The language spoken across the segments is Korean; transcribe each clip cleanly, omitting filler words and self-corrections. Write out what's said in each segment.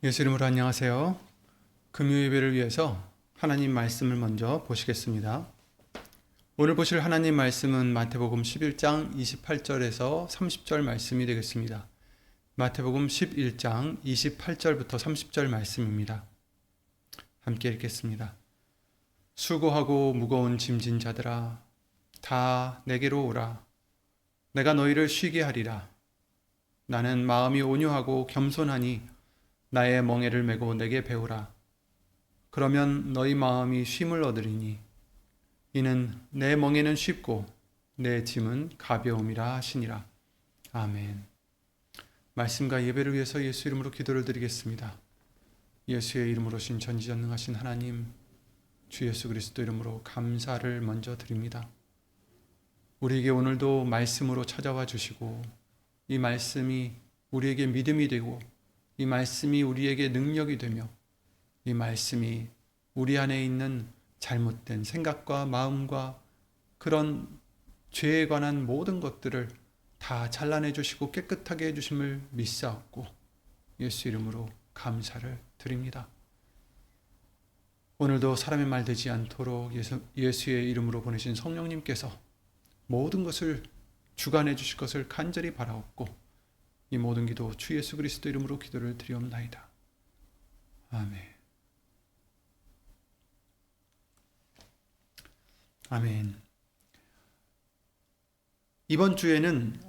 예수 이름으로 안녕하세요. 금요 예배를 위해서 하나님 말씀을 먼저 보시겠습니다. 오늘 보실 하나님 말씀은 마태복음 11장 28절에서 30절 말씀이 되겠습니다. 마태복음 11장 28절부터 30절 말씀입니다. 함께 읽겠습니다. 수고하고 무거운 짐진 자들아 다 내게로 오라. 내가 너희를 쉬게 하리라. 나는 마음이 온유하고 겸손하니 나의 멍에를 메고 내게 배우라. 그러면 너희 마음이 쉼을 얻으리니 이는 내 멍에는 쉽고 내 짐은 가벼움이라 하시니라. 아멘. 말씀과 예배를 위해서 예수 이름으로 기도를 드리겠습니다. 예수의 이름으로 신 전지전능하신 하나님, 주 예수 그리스도 이름으로 감사를 먼저 드립니다. 우리에게 오늘도 말씀으로 찾아와 주시고 이 말씀이 우리에게 믿음이 되고 이 말씀이 우리에게 능력이 되며 이 말씀이 우리 안에 있는 잘못된 생각과 마음과 그런 죄에 관한 모든 것들을 다 잘라내 주시고 깨끗하게 해주심을 믿사옵고 예수 이름으로 감사를 드립니다. 오늘도 사람의 말 되지 않도록 예수의 이름으로 보내신 성령님께서 모든 것을 주관해 주실 것을 간절히 바라옵고 이 모든 기도 주 예수 그리스도 이름으로 기도를 드리옵나이다. 아멘. 아멘. 이번 주에는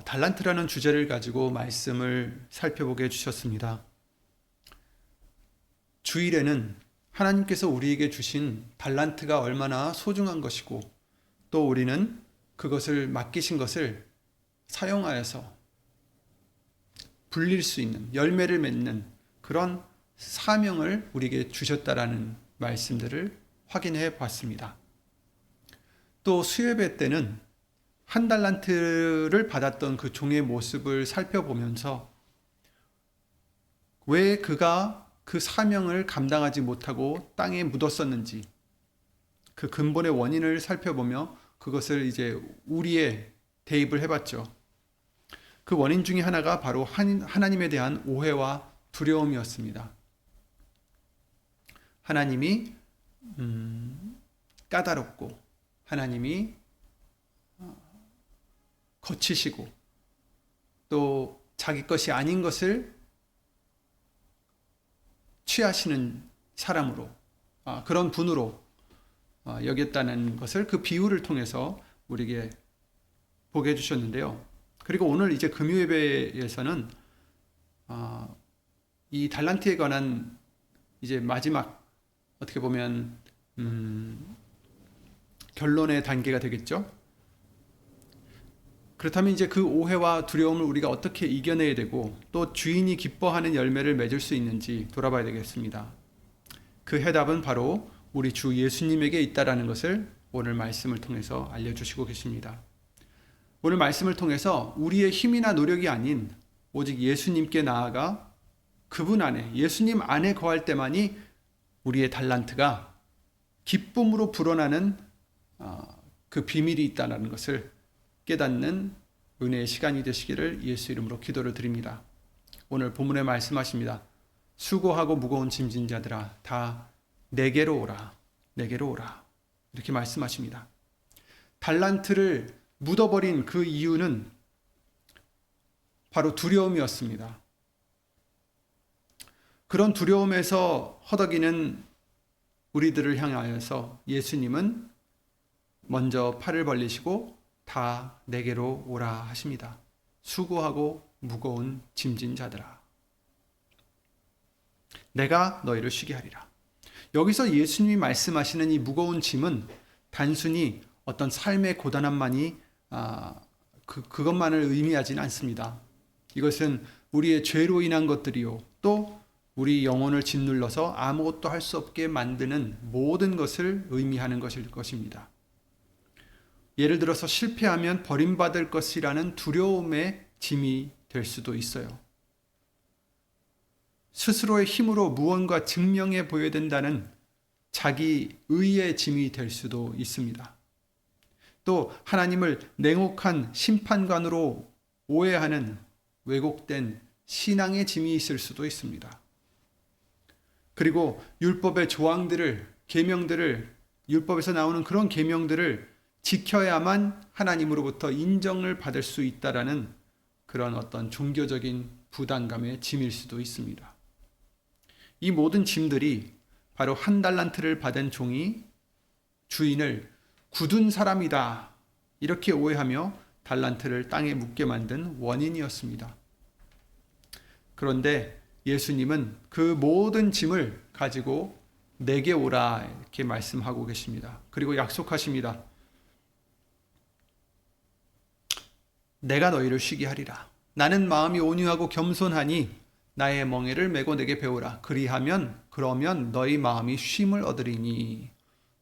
달란트라는 주제를 가지고 말씀을 살펴보게 해주셨습니다. 주일에는 하나님께서 우리에게 주신 달란트가 얼마나 소중한 것이고 또 우리는 그것을 맡기신 것을 사용하여서 불릴 수 있는 열매를 맺는 그런 사명을 우리에게 주셨다라는 말씀들을 확인해 봤습니다. 또 수예배 때는 한 달란트를 받았던 그 종의 모습을 살펴보면서 왜 그가 그 사명을 감당하지 못하고 땅에 묻었었는지 그 근본의 원인을 살펴보며 그것을 이제 우리에 대입을 해봤죠. 그 원인 중에 하나가 바로 하나님에 대한 오해와 두려움이었습니다. 하나님이 까다롭고 하나님이 거치시고 또 자기 것이 아닌 것을 취하시는 사람으로 그런 분으로 여겼다는 것을 그 비유를 통해서 우리에게 보게 해주셨는데요. 그리고 오늘 이제 금요예배에서는 이 달란트에 관한 이제 마지막 어떻게 보면 결론의 단계가 되겠죠. 그렇다면 이제 그 오해와 두려움을 우리가 어떻게 이겨내야 되고 또 주인이 기뻐하는 열매를 맺을 수 있는지 돌아봐야 되겠습니다. 그 해답은 바로 우리 주 예수님에게 있다라는 것을 오늘 말씀을 통해서 알려주시고 계십니다. 오늘 말씀을 통해서 우리의 힘이나 노력이 아닌 오직 예수님께 나아가 그분 안에 예수님 안에 거할 때만이 우리의 달란트가 기쁨으로 불어나는 그 비밀이 있다는 것을 깨닫는 은혜의 시간이 되시기를 예수 이름으로 기도를 드립니다. 오늘 본문에 말씀하십니다. 수고하고 무거운 짐진 자들아 다 내게로 오라. 내게로 오라. 이렇게 말씀하십니다. 달란트를 묻어버린 그 이유는 바로 두려움이었습니다. 그런 두려움에서 허덕이는 우리들을 향하여서 예수님은 먼저 팔을 벌리시고 다 내게로 오라 하십니다. 수고하고 무거운 짐진 자들아 내가 너희를 쉬게 하리라. 여기서 예수님이 말씀하시는 이 무거운 짐은 단순히 어떤 삶의 고단함만이 그것만을 의미하지는 않습니다. 이것은 우리의 죄로 인한 것들이요 또 우리 영혼을 짓눌러서 아무것도 할 수 없게 만드는 모든 것을 의미하는 것일 것입니다. 예를 들어서 실패하면 버림받을 것이라는 두려움의 짐이 될 수도 있어요. 스스로의 힘으로 무언가 증명해 보여야 된다는 자기 의의 짐이 될 수도 있습니다. 또 하나님을 냉혹한 심판관으로 오해하는 왜곡된 신앙의 짐이 있을 수도 있습니다. 그리고 율법의 조항들을, 계명들을, 율법에서 나오는 그런 계명들을 지켜야만 하나님으로부터 인정을 받을 수 있다라는 그런 어떤 종교적인 부담감의 짐일 수도 있습니다. 이 모든 짐들이 바로 한 달란트를 받은 종이 주인을 굳은 사람이다 이렇게 오해하며 달란트를 땅에 묻게 만든 원인이었습니다. 그런데 예수님은 그 모든 짐을 가지고 내게 오라 이렇게 말씀하고 계십니다. 그리고 약속하십니다. 내가 너희를 쉬게 하리라. 나는 마음이 온유하고 겸손하니 나의 멍에를 메고 내게 배우라. 그러면 너희 마음이 쉼을 얻으리니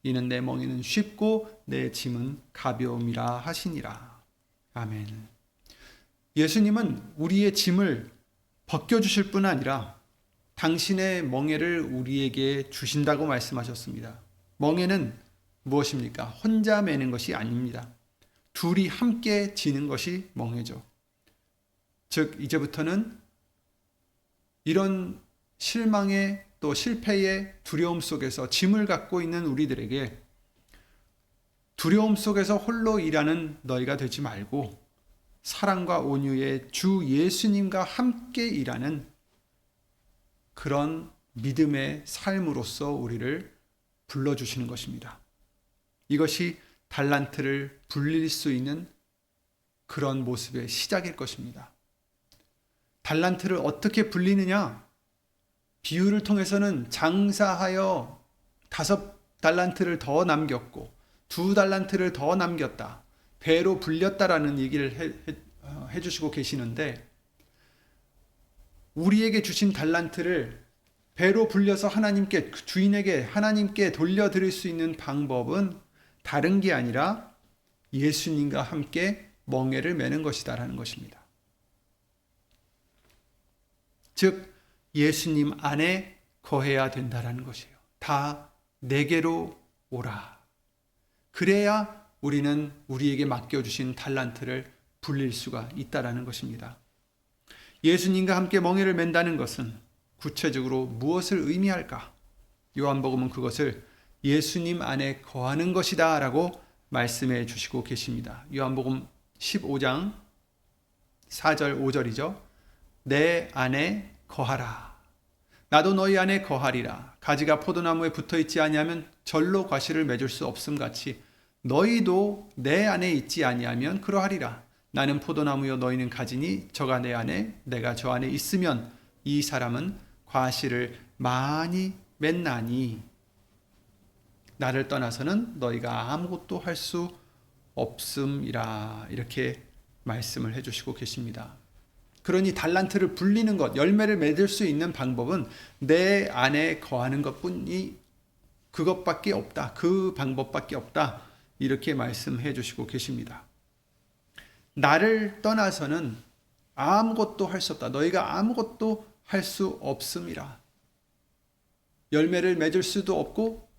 이는 내 멍에는 쉽고 내 짐은 가벼움이라 하시니라. 아멘. 예수님은 우리의 짐을 벗겨주실 뿐 아니라 당신의 멍에를 우리에게 주신다고 말씀하셨습니다. 멍에는 무엇입니까? 혼자 매는 것이 아닙니다. 둘이 함께 지는 것이 멍에죠. 즉 이제부터는 이런 실망의 또 실패의 두려움 속에서 짐을 갖고 있는 우리들에게 두려움 속에서 홀로 일하는 너희가 되지 말고 사랑과 온유의 주 예수님과 함께 일하는 그런 믿음의 삶으로서 우리를 불러주시는 것입니다. 이것이 달란트를 불릴 수 있는 그런 모습의 시작일 것입니다. 달란트를 어떻게 불리느냐? 비유를 통해서는 장사하여 5달란트를 더 남겼고 2달란트를 더 남겼다. 배로 불렸다라는 얘기를 해주시고 계시는데 우리에게 주신 달란트를 배로 불려서 하나님께 주인에게 하나님께 돌려드릴 수 있는 방법은 다른 게 아니라 예수님과 함께 멍에를 매는 것이다라는 것입니다. 즉 예수님 안에 거해야 된다라는 것이에요. 다 내게로 오라. 그래야 우리는 우리에게 맡겨주신 달란트를 불릴 수가 있다라는 것입니다. 예수님과 함께 멍에를 맨다는 것은 구체적으로 무엇을 의미할까? 요한복음은 그것을 예수님 안에 거하는 것이다 라고 말씀해 주시고 계십니다. 요한복음 15장 4절 5절이죠. 내 안에 거하라. 나도 너희 안에 거하리라. 가지가 포도나무에 붙어있지 아니하면 절로 과실을 맺을 수 없음 같이 너희도 내 안에 있지 아니하면 그러하리라. 나는 포도나무요 너희는 가지니 저가 내 안에 내가 저 안에 있으면 이 사람은 과실을 많이 맺나니 나를 떠나서는 너희가 아무것도 할 수 없음이라. 이렇게 말씀을 해주시고 계십니다. 그러니 달란트를 불리는 것, 열매를 맺을 수 있는 방법은 내 안에 거하는 것뿐이 그것밖에 없다. 그 방법밖에 없다. 이렇게 말씀해 주시고 계십니다. 나를 떠나서는 아무것도 할 수 없다. 너희가 아무것도 할 수 없음이라. 열매를 맺을 수도 없고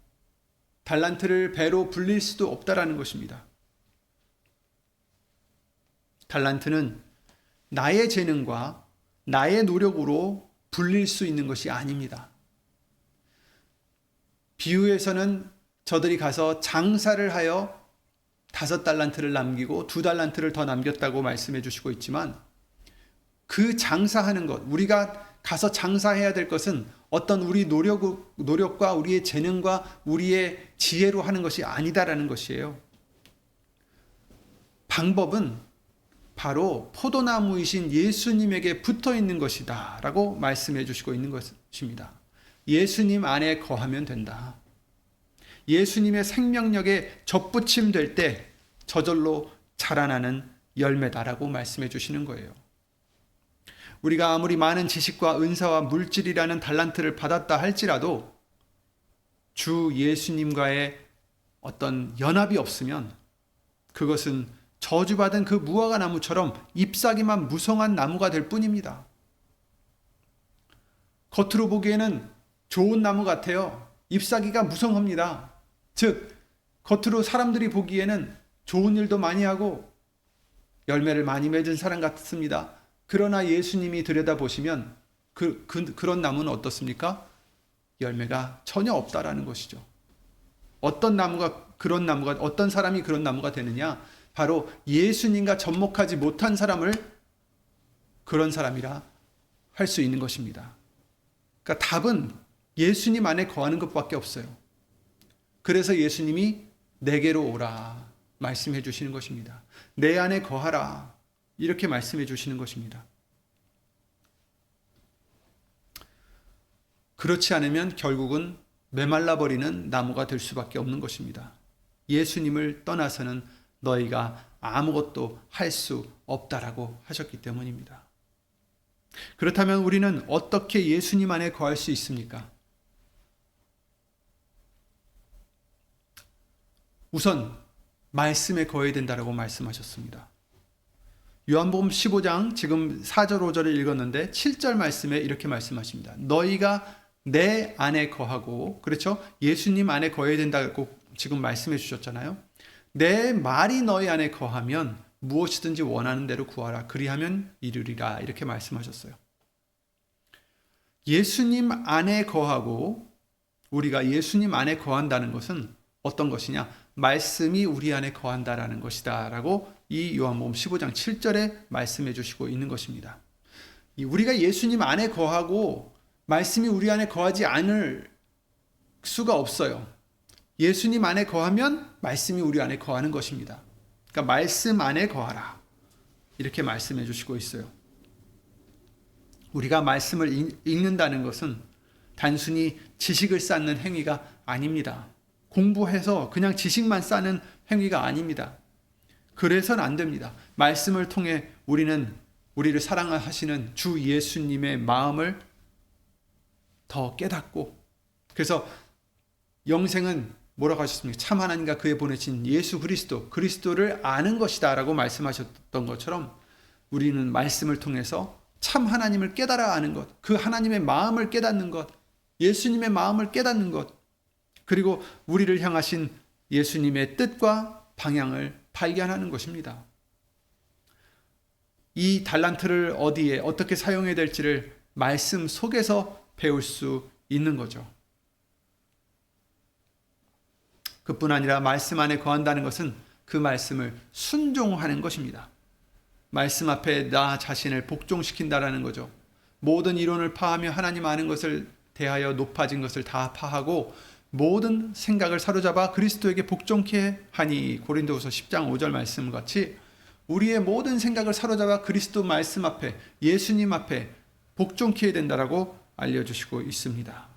달란트를 배로 불릴 수도 없다라는 것입니다. 달란트는 나의 재능과 나의 노력으로 불릴 수 있는 것이 아닙니다. 비유에서는 저들이 가서 장사를 하여 5달란트를 남기고 2달란트를 더 남겼다고 말씀해 주시고 있지만 그 장사하는 것, 우리가 가서 장사해야 될 것은 어떤 우리 노력과 우리의 재능과 우리의 지혜로 하는 것이 아니다라는 것이에요. 방법은 바로 포도나무이신 예수님에게 붙어 있는 것이다 라고 말씀해 주시고 있는 것입니다. 예수님 안에 거하면 된다. 예수님의 생명력에 접붙임될 때 저절로 자라나는 열매다라고 말씀해 주시는 거예요. 우리가 아무리 많은 지식과 은사와 물질이라는 달란트를 받았다 할지라도 주 예수님과의 어떤 연합이 없으면 그것은 저주받은 그 무화과 나무처럼 잎사귀만 무성한 나무가 될 뿐입니다. 겉으로 보기에는 좋은 나무 같아요. 잎사귀가 무성합니다. 즉 겉으로 사람들이 보기에는 좋은 일도 많이 하고 열매를 많이 맺은 사람 같습니다. 그러나 예수님이 들여다보시면 그런 나무는 어떻습니까? 열매가 전혀 없다라는 것이죠. 어떤 사람이 그런 나무가 되느냐? 바로 예수님과 접목하지 못한 사람을 그런 사람이라 할 수 있는 것입니다. 그러니까 답은 예수님 안에 거하는 것밖에 없어요. 그래서 예수님이 내게로 오라 말씀해 주시는 것입니다. 내 안에 거하라 이렇게 말씀해 주시는 것입니다. 그렇지 않으면 결국은 메말라 버리는 나무가 될 수밖에 없는 것입니다. 예수님을 떠나서는 너희가 아무것도 할 수 없다라고 하셨기 때문입니다. 그렇다면 우리는 어떻게 예수님 안에 거할 수 있습니까? 우선 말씀에 거해야 된다라고 말씀하셨습니다. 요한복음 15장 지금 4절 5절을 읽었는데 7절 말씀에 이렇게 말씀하십니다. 너희가 내 안에 거하고, 그렇죠? 예수님 안에 거해야 된다고 지금 말씀해 주셨잖아요. 내 말이 너희 안에 거하면 무엇이든지 원하는 대로 구하라. 그리하면 이루리라. 이렇게 말씀하셨어요. 예수님 안에 거하고 우리가 예수님 안에 거한다는 것은 어떤 것이냐? 말씀이 우리 안에 거한다라는 것이다 라고 이 요한복음 15장 7절에 말씀해 주시고 있는 것입니다. 우리가 예수님 안에 거하고 말씀이 우리 안에 거하지 않을 수가 없어요. 예수님 안에 거하면 말씀이 우리 안에 거하는 것입니다. 그러니까 말씀 안에 거하라 이렇게 말씀해 주시고 있어요. 우리가 말씀을 읽는다는 것은 단순히 지식을 쌓는 행위가 아닙니다. 공부해서 그냥 지식만 쌓는 행위가 아닙니다. 그래서는 안 됩니다. 말씀을 통해 우리는 우리를 사랑하시는 주 예수님의 마음을 더 깨닫고, 그래서 영생은 뭐라고 하셨습니까? 참 하나님과 그의 보내신 예수 그리스도를 아는 것이다 라고 말씀하셨던 것처럼 우리는 말씀을 통해서 참 하나님을 깨달아 아는 것, 그 하나님의 마음을 깨닫는 것, 예수님의 마음을 깨닫는 것, 그리고 우리를 향하신 예수님의 뜻과 방향을 발견하는 것입니다. 이 달란트를 어디에 어떻게 사용해야 될지를 말씀 속에서 배울 수 있는 거죠. 그뿐 아니라 말씀 안에 거한다는 것은 그 말씀을 순종하는 것입니다. 말씀 앞에 나 자신을 복종시킨다라는 거죠. 모든 이론을 파하며 하나님 아는 것을 대하여 높아진 것을 다 파하고 모든 생각을 사로잡아 그리스도에게 복종케 하니, 고린도후서 10장 5절 말씀 같이 우리의 모든 생각을 사로잡아 그리스도 말씀 앞에, 예수님 앞에 복종케 해야 된다라고 알려주시고 있습니다.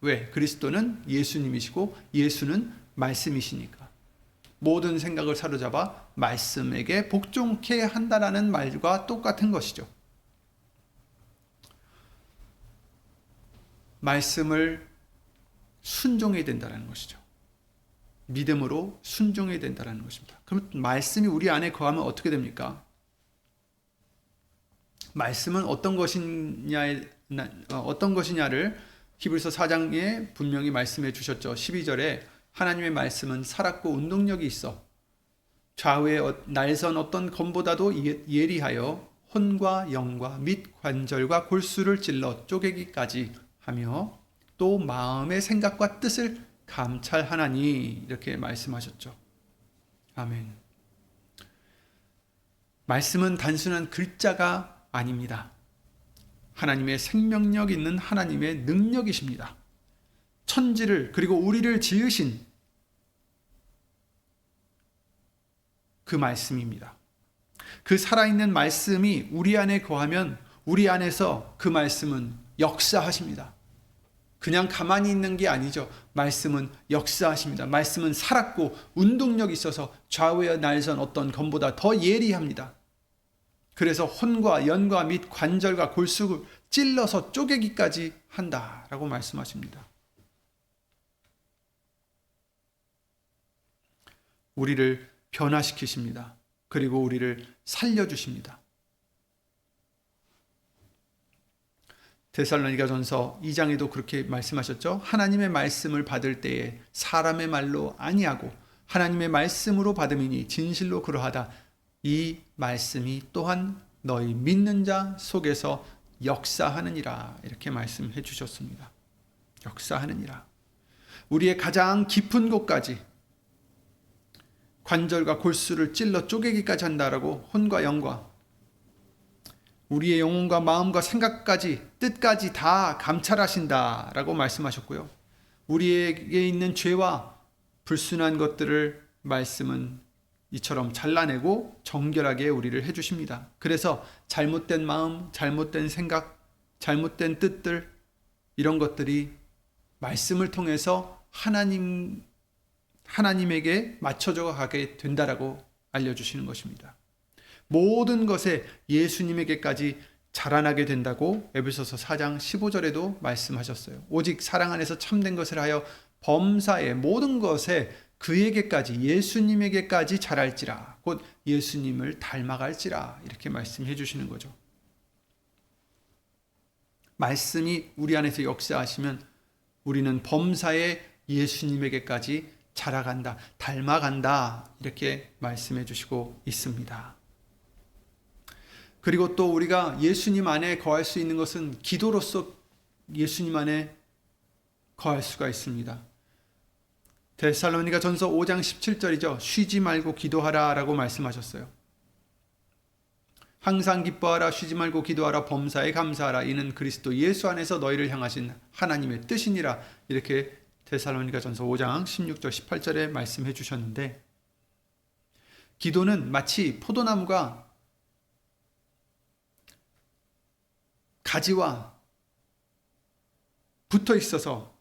왜? 그리스도는 예수님이시고 예수는 말씀이시니까. 모든 생각을 사로잡아 말씀에게 복종케 한다라는 말과 똑같은 것이죠. 말씀을 순종해야 된다는 것이죠. 믿음으로 순종해야 된다는 것입니다. 그럼 말씀이 우리 안에 거하면 어떻게 됩니까? 말씀은 어떤 것이냐를 히브리서 4장에 분명히 말씀해 주셨죠. 12절에 하나님의 말씀은 살았고 운동력이 있어 좌우에 날선 어떤 검보다도 예리하여 혼과 영과 및 관절과 골수를 찔러 쪼개기까지 하며 또 마음의 생각과 뜻을 감찰하나니, 이렇게 말씀하셨죠. 아멘. 말씀은 단순한 글자가 아닙니다. 하나님의 생명력 있는 하나님의 능력이십니다. 천지를, 그리고 우리를 지으신 그 말씀입니다. 그 살아있는 말씀이 우리 안에 거하면 우리 안에서 그 말씀은 역사하십니다. 그냥 가만히 있는 게 아니죠. 말씀은 역사하십니다. 말씀은 살았고 운동력이 있어서 좌우에 날선 어떤 검보다 더 예리합니다. 그래서 혼과 연과 및 관절과 골수를 찔러서 쪼개기까지 한다라고 말씀하십니다. 우리를 변화시키십니다. 그리고 우리를 살려주십니다. 데살로니가전서 2장에도 그렇게 말씀하셨죠. 하나님의 말씀을 받을 때에 사람의 말로 아니하고 하나님의 말씀으로 받음이니 진실로 그러하다. 이 말씀이 또한 너희 믿는 자 속에서 역사하느니라, 이렇게 말씀해 주셨습니다. 역사하느니라. 우리의 가장 깊은 곳까지 관절과 골수를 찔러 쪼개기까지 한다라고 혼과 영과 우리의 영혼과 마음과 생각까지 뜻까지 다 감찰하신다라고 말씀하셨고요. 우리에게 있는 죄와 불순한 것들을 말씀은 이처럼 잘라내고 정결하게 우리를 해주십니다. 그래서 잘못된 마음, 잘못된 생각, 잘못된 뜻들 이런 것들이 말씀을 통해서 하나님에게 맞춰져 가게 된다라고 알려주시는 것입니다. 모든 것에 예수님에게까지 자라나게 된다고 에베소서 4장 15절에도 말씀하셨어요. 오직 사랑 안에서 참된 것을 하여 범사의 모든 것에 그에게까지 예수님에게까지 자랄지라 곧 예수님을 닮아갈지라 이렇게 말씀해 주시는 거죠. 말씀이 우리 안에서 역사하시면 우리는 범사의 예수님에게까지 자라간다, 닮아간다 이렇게 말씀해 주시고 있습니다. 그리고 또 우리가 예수님 안에 거할 수 있는 것은 기도로서 예수님 안에 거할 수가 있습니다. 데살로니가 전서 5장 17절이죠. 쉬지 말고 기도하라 라고 말씀하셨어요. 항상 기뻐하라, 쉬지 말고 기도하라, 범사에 감사하라. 이는 그리스도 예수 안에서 너희를 향하신 하나님의 뜻이니라. 이렇게 데살로니가 전서 5장 16절 18절에 말씀해 주셨는데, 기도는 마치 포도나무가 가지와 붙어 있어서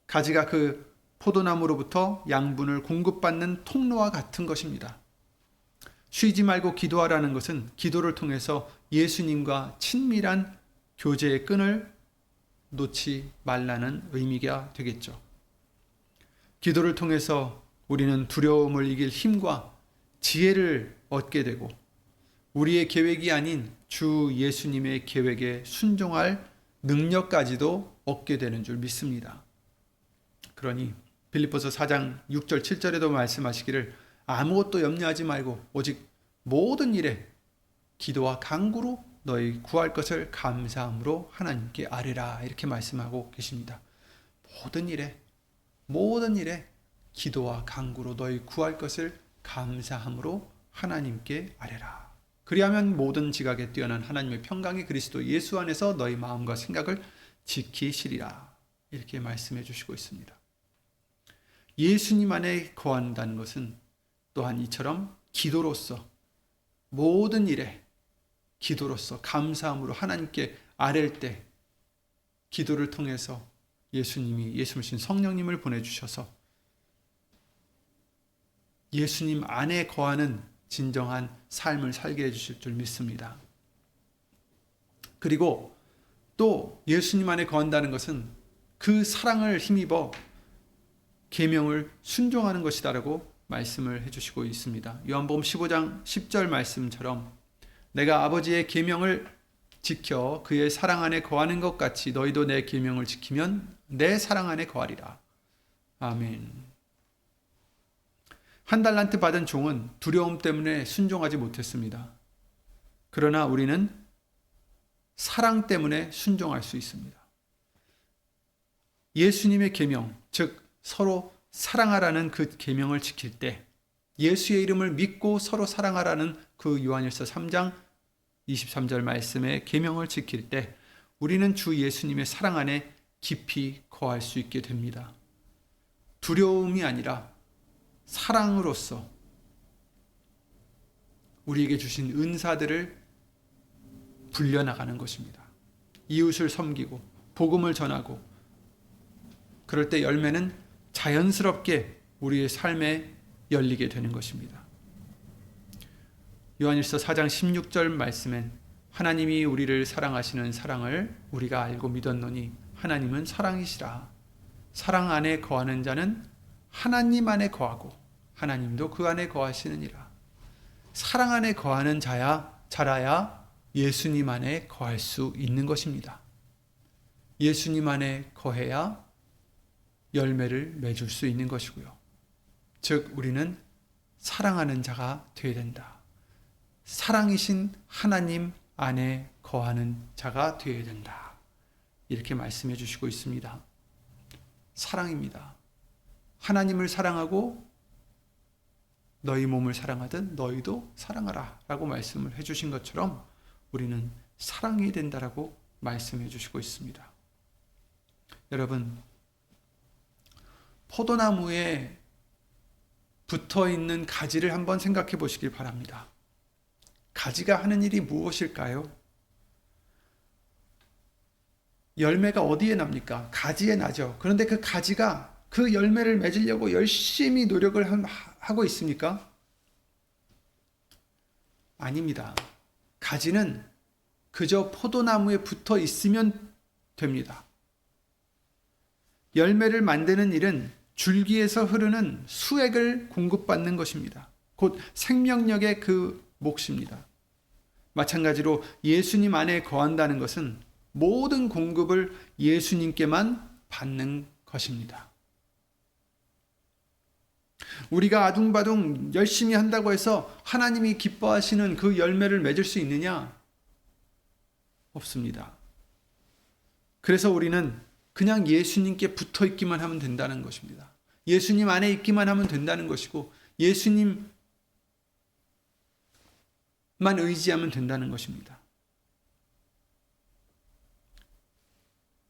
가지가 그 포도나무로부터 양분을 공급받는 통로와 같은 것입니다. 쉬지 말고 기도하라는 것은 기도를 통해서 예수님과 친밀한 교제의 끈을 놓지 말라는 의미가 되겠죠. 기도를 통해서 우리는 두려움을 이길 힘과 지혜를 얻게 되고 우리의 계획이 아닌 주 예수님의 계획에 순종할 능력까지도 얻게 되는 줄 믿습니다. 그러니 빌립보서 4장 6절 7절에도 말씀하시기를 아무것도 염려하지 말고 오직 모든 일에 기도와 간구로 너희 구할 것을 감사함으로 하나님께 아뢰라 이렇게 말씀하고 계십니다. 모든 일에 기도와 간구로 너희 구할 것을 감사함으로 하나님께 아뢰라. 그리하면 모든 지각에 뛰어난 하나님의 평강이 그리스도 예수 안에서 너희 마음과 생각을 지키시리라. 이렇게 말씀해 주시고 있습니다. 예수님 안에 거한다는 것은 또한 이처럼 기도로서 모든 일에 기도로서 감사함으로 하나님께 아랠 때 기도를 통해서 예수님이 예수님 성령님을 보내주셔서 예수님 안에 거하는 진정한 삶을 살게 해주실 줄 믿습니다. 그리고 또 예수님 안에 거한다는 것은 그 사랑을 힘입어 계명을 순종하는 것이다라고 말씀을 해주시고 있습니다. 요한복음 15장 10절 말씀처럼 내가 아버지의 계명을 지켜 그의 사랑 안에 거하는 것 같이 너희도 내 계명을 지키면 내 사랑 안에 거하리라. 아멘. 한 달란트 받은 종은 두려움 때문에 순종하지 못했습니다. 그러나 우리는 사랑 때문에 순종할 수 있습니다. 예수님의 계명, 즉 서로 사랑하라는 그 계명을 지킬 때 예수의 이름을 믿고 서로 사랑하라는 그 요한일서 3장 23절 말씀의 계명을 지킬 때 우리는 주 예수님의 사랑 안에 깊이 거할 수 있게 됩니다. 두려움이 아니라 사랑으로서 우리에게 주신 은사들을 불려나가는 것입니다. 이웃을 섬기고 복음을 전하고 그럴 때 열매는 자연스럽게 우리의 삶에 열리게 되는 것입니다. 요한일서 4장 16절 말씀엔 하나님이 우리를 사랑하시는 사랑을 우리가 알고 믿었노니 하나님은 사랑이시라. 사랑 안에 거하는 자는 하나님 안에 거하고 하나님도 그 안에 거하시느니라. 사랑 안에 거하는 자라야 예수님 안에 거할 수 있는 것입니다. 예수님 안에 거해야 열매를 맺을 수 있는 것이고요. 즉 우리는 사랑하는 자가 되어야 된다. 사랑이신 하나님 안에 거하는 자가 되어야 된다. 이렇게 말씀해 주시고 있습니다. 사랑입니다. 하나님을 사랑하고 너희 몸을 사랑하듯 너희도 사랑하라 라고 말씀을 해주신 것처럼 우리는 사랑이 된다라고 말씀해 주시고 있습니다. 여러분, 포도나무에 붙어 있는 가지를 한번 생각해 보시길 바랍니다. 가지가 하는 일이 무엇일까요? 열매가 어디에 납니까? 가지에 나죠. 그런데 그 가지가 그 열매를 맺으려고 열심히 노력을 하고 있습니까? 아닙니다. 가지는 그저 포도나무에 붙어 있으면 됩니다. 열매를 만드는 일은 줄기에서 흐르는 수액을 공급받는 것입니다. 곧 생명력의 그 몫입니다. 마찬가지로 예수님 안에 거한다는 것은 모든 공급을 예수님께만 받는 것입니다. 우리가 아둥바둥 열심히 한다고 해서 하나님이 기뻐하시는 그 열매를 맺을 수 있느냐? 없습니다. 그래서 우리는 그냥 예수님께 붙어 있기만 하면 된다는 것입니다. 예수님 안에 있기만 하면 된다는 것이고 예수님만 의지하면 된다는 것입니다.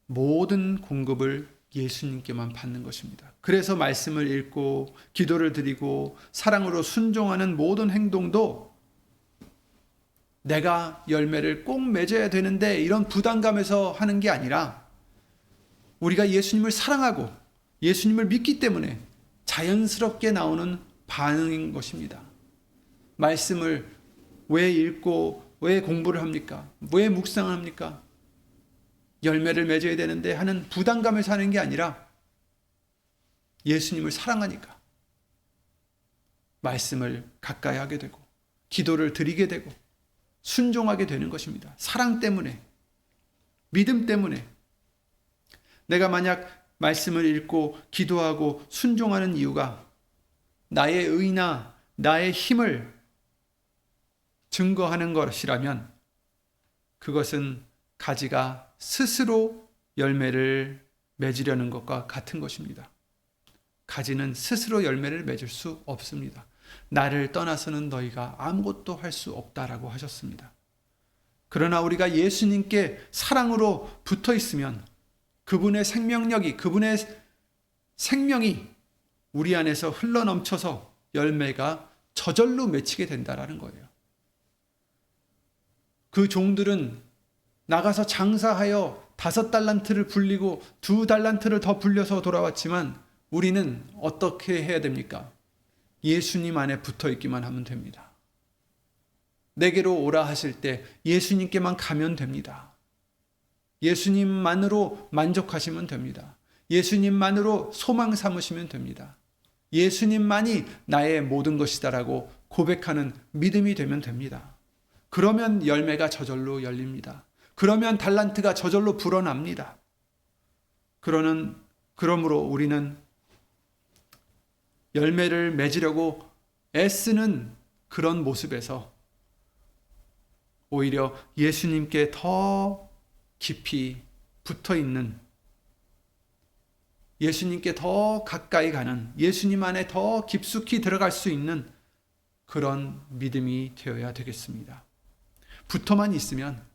모든 공급을 예수님께만 받는 것입니다. 그래서 말씀을 읽고 기도를 드리고 사랑으로 순종하는 모든 행동도 내가 열매를 꼭 맺어야 되는데 이런 부담감에서 하는 게 아니라 우리가 예수님을 사랑하고 예수님을 믿기 때문에 자연스럽게 나오는 반응인 것입니다. 말씀을 왜 읽고 왜 공부를 합니까? 왜 묵상을 합니까? 열매를 맺어야 되는데 하는 부담감에서 하는 게 아니라 예수님을 사랑하니까 말씀을 가까이 하게 되고 기도를 드리게 되고 순종하게 되는 것입니다. 사랑 때문에, 믿음 때문에. 내가 만약 말씀을 읽고 기도하고 순종하는 이유가 나의 의나 나의 힘을 증거하는 것이라면 그것은 가지가 스스로 열매를 맺으려는 것과 같은 것입니다. 가지는 스스로 열매를 맺을 수 없습니다. 나를 떠나서는 너희가 아무것도 할 수 없다라고 하셨습니다. 그러나 우리가 예수님께 사랑으로 붙어 있으면 그분의 생명력이, 그분의 생명이 우리 안에서 흘러넘쳐서 열매가 저절로 맺히게 된다라는 거예요. 그 종들은 나가서 장사하여 5달란트를 불리고 2달란트를 더 불려서 돌아왔지만 우리는 어떻게 해야 됩니까? 예수님 안에 붙어 있기만 하면 됩니다. 내게로 오라 하실 때 예수님께만 가면 됩니다. 예수님만으로 만족하시면 됩니다. 예수님만으로 소망 삼으시면 됩니다. 예수님만이 나의 모든 것이다라고 고백하는 믿음이 되면 됩니다. 그러면 열매가 저절로 열립니다. 그러면 달란트가 저절로 불어납니다. 그러므로 우리는 열매를 맺으려고 애쓰는 그런 모습에서 오히려 예수님께 더 깊이 붙어 있는, 예수님께 더 가까이 가는, 예수님 안에 더 깊숙이 들어갈 수 있는 그런 믿음이 되어야 되겠습니다. 붙어만 있으면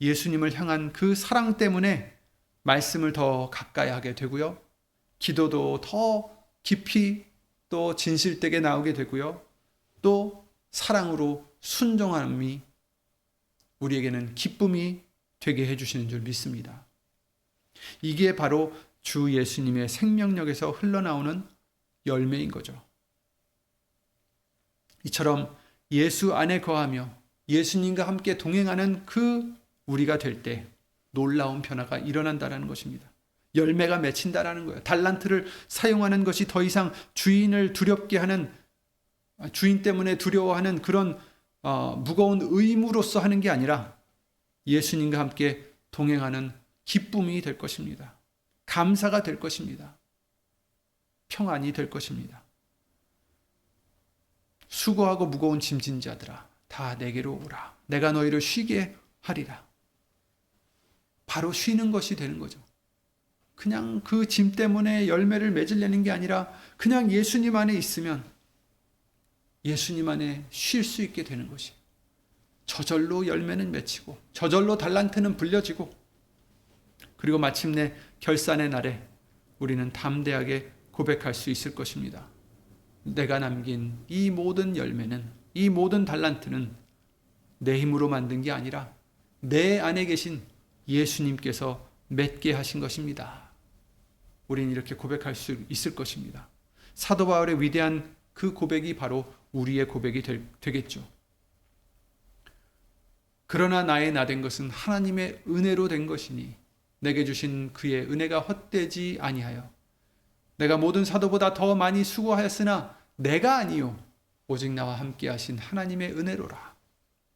예수님을 향한 그 사랑 때문에 말씀을 더 가까이 하게 되고요. 기도도 더 깊이 또 진실되게 나오게 되고요. 또 사랑으로 순종함이 우리에게는 기쁨이 되게 해주시는 줄 믿습니다. 이게 바로 주 예수님의 생명력에서 흘러나오는 열매인 거죠. 이처럼 예수 안에 거하며 예수님과 함께 동행하는 그 우리가 될 때 놀라운 변화가 일어난다는 것입니다. 열매가 맺힌다라는 거예요. 달란트를 사용하는 것이 더 이상 주인을 두렵게 하는, 주인 때문에 두려워하는 그런 무거운 의무로서 하는 게 아니라 예수님과 함께 동행하는 기쁨이 될 것입니다. 감사가 될 것입니다. 평안이 될 것입니다. 수고하고 무거운 짐진 자들아 다 내게로 오라. 내가 너희를 쉬게 하리라. 바로 쉬는 것이 되는 거죠. 그냥 그 짐 때문에 열매를 맺으려는 게 아니라 그냥 예수님 안에 있으면 예수님 안에 쉴 수 있게 되는 것이, 저절로 열매는 맺히고 저절로 달란트는 불려지고, 그리고 마침내 결산의 날에 우리는 담대하게 고백할 수 있을 것입니다. 내가 남긴 이 모든 열매는, 이 모든 달란트는 내 힘으로 만든 게 아니라 내 안에 계신 예수님께서 맺게 하신 것입니다. 우리는 이렇게 고백할 수 있을 것입니다. 사도 바울의 위대한 그 고백이 바로 우리의 고백이 되겠죠. 그러나 나의 나된 것은 하나님의 은혜로 된 것이니 내게 주신 그의 은혜가 헛되지 아니하여, 내가 모든 사도보다 더 많이 수고하였으나 내가 아니요 오직 나와 함께 하신 하나님의 은혜로라.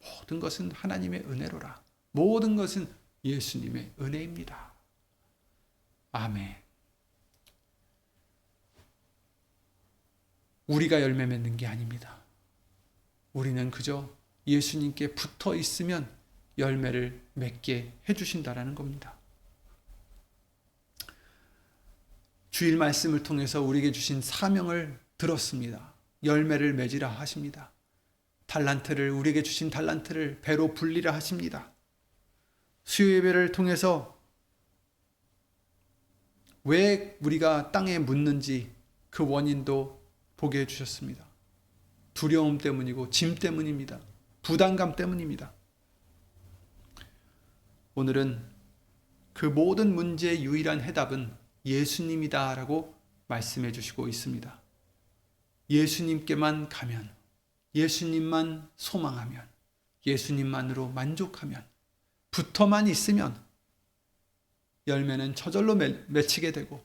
모든 것은 하나님의 은혜로라. 모든 것은 예수님의 은혜입니다. 아멘. 우리가 열매 맺는 게 아닙니다. 우리는 그저 예수님께 붙어 있으면 열매를 맺게 해주신다라는 겁니다. 주일 말씀을 통해서 우리에게 주신 사명을 들었습니다. 열매를 맺으라 하십니다. 달란트를, 우리에게 주신 달란트를 배로 불리라 하십니다. 수요 예배를 통해서 왜 우리가 땅에 묻는지 그 원인도 보게 해주셨습니다. 두려움 때문이고 짐 때문입니다. 부담감 때문입니다. 오늘은 그 모든 문제의 유일한 해답은 예수님이다라고 말씀해 주시고 있습니다. 예수님께만 가면, 예수님만 소망하면, 예수님만으로 만족하면, 붙어만 있으면 열매는 저절로 맺히게 되고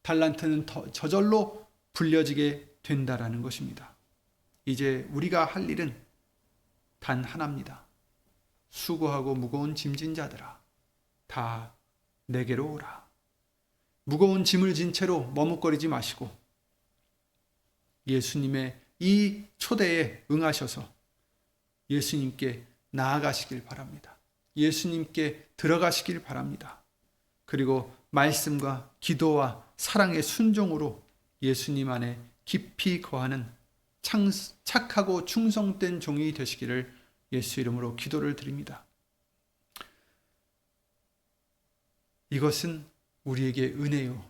달란트는 저절로 불려지게 된다라는 것입니다. 이제 우리가 할 일은 단 하나입니다. 수고하고 무거운 짐진 자들아, 다 내게로 오라. 무거운 짐을 진 채로 머뭇거리지 마시고 예수님의 이 초대에 응하셔서 예수님께 나아가시길 바랍니다. 예수님께 들어가시길 바랍니다. 그리고 말씀과 기도와 사랑의 순종으로 예수님 안에 깊이 거하는 착하고 충성된 종이 되시기를 예수 이름으로 기도를 드립니다. 이것은 우리에게 은혜요.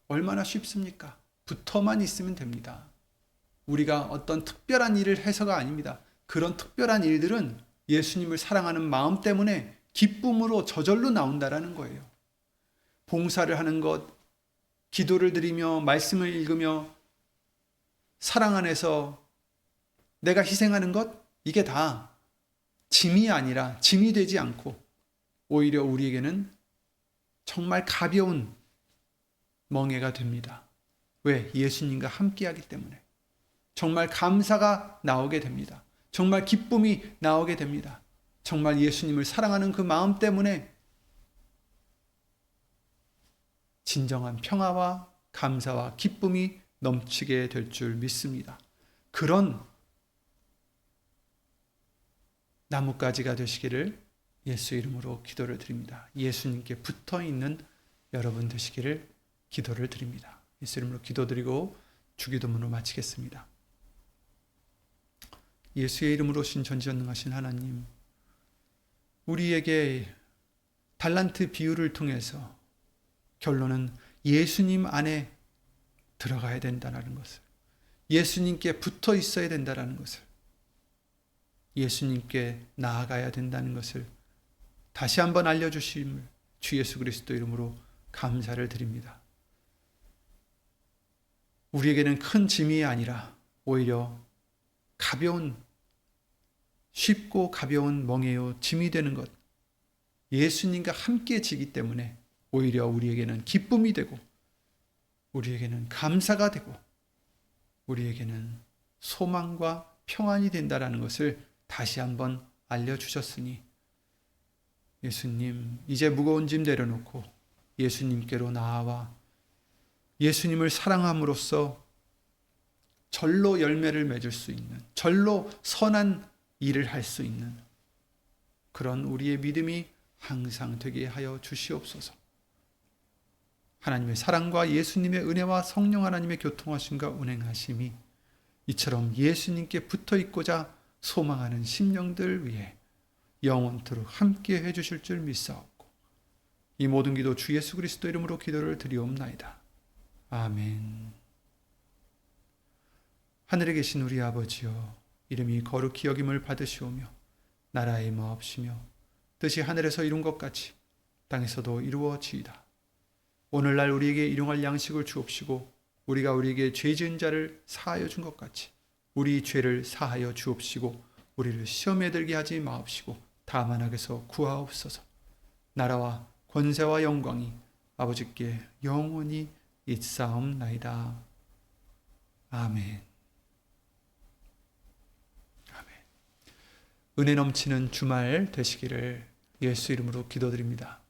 얼마나 쉽습니까? 붙어만 있으면 됩니다. 우리가 어떤 특별한 일을 해서가 아닙니다. 그런 특별한 일들은 예수님을 사랑하는 마음 때문에 기쁨으로 저절로 나온다라는 거예요. 봉사를 하는 것, 기도를 드리며 말씀을 읽으며 사랑 안에서 내가 희생하는 것, 이게 다 짐이 아니라, 짐이 되지 않고 오히려 우리에게는 정말 가벼운 멍에가 됩니다. 왜? 예수님과 함께하기 때문에. 정말 감사가 나오게 됩니다. 정말 기쁨이 나오게 됩니다. 정말 예수님을 사랑하는 그 마음 때문에 진정한 평화와 감사와 기쁨이 넘치게 될 줄 믿습니다. 그런 나뭇가지가 되시기를 예수 이름으로 기도를 드립니다. 예수님께 붙어있는 여러분 되시기를 기도를 드립니다. 예수 이름으로 기도드리고 주기도문으로 마치겠습니다. 예수의 이름으로 신 전지전능하신 하나님, 우리에게 달란트 비유를 통해서 결론은 예수님 안에 들어가야 된다는 것을, 예수님께 붙어 있어야 된다는 것을, 예수님께 나아가야 된다는 것을 다시 한번 알려주심을 주 예수 그리스도 이름으로 감사를 드립니다. 우리에게는 큰 짐이 아니라 오히려 가벼운, 쉽고 가벼운 멍에요 짐이 되는 것, 예수님과 함께 지기 때문에 오히려 우리에게는 기쁨이 되고 우리에게는 감사가 되고 우리에게는 소망과 평안이 된다라는 것을 다시 한번 알려주셨으니 예수님, 이제 무거운 짐 내려놓고 예수님께로 나아와 예수님을 사랑함으로써 절로 열매를 맺을 수 있는, 절로 선한 일을 할 수 있는 그런 우리의 믿음이 항상 되게 하여 주시옵소서. 하나님의 사랑과 예수님의 은혜와 성령 하나님의 교통하심과 운행하심이 이처럼 예수님께 붙어 있고자 소망하는 심령들 위해 영원토록 함께 해주실 줄 믿사옵고 이 모든 기도 주 예수 그리스도 이름으로 기도를 드리옵나이다. 아멘. 하늘에 계신 우리 아버지여, 이름이 거룩히 여김을 받으시오며 나라의 마옵시며 뜻이 하늘에서 이룬 것 같이 땅에서도 이루어지이다. 오늘날 우리에게 일용할 양식을 주옵시고 우리가 우리에게 죄 지은 자를 사하여 준 것 같이 우리 죄를 사하여 주옵시고 우리를 시험에 들게 하지 마옵시고 다만 악에서 구하옵소서. 나라와 권세와 영광이 아버지께 영원히 있사옵나이다. 아멘. 아멘. 은혜 넘치는 주말 되시기를 예수 이름으로 기도드립니다.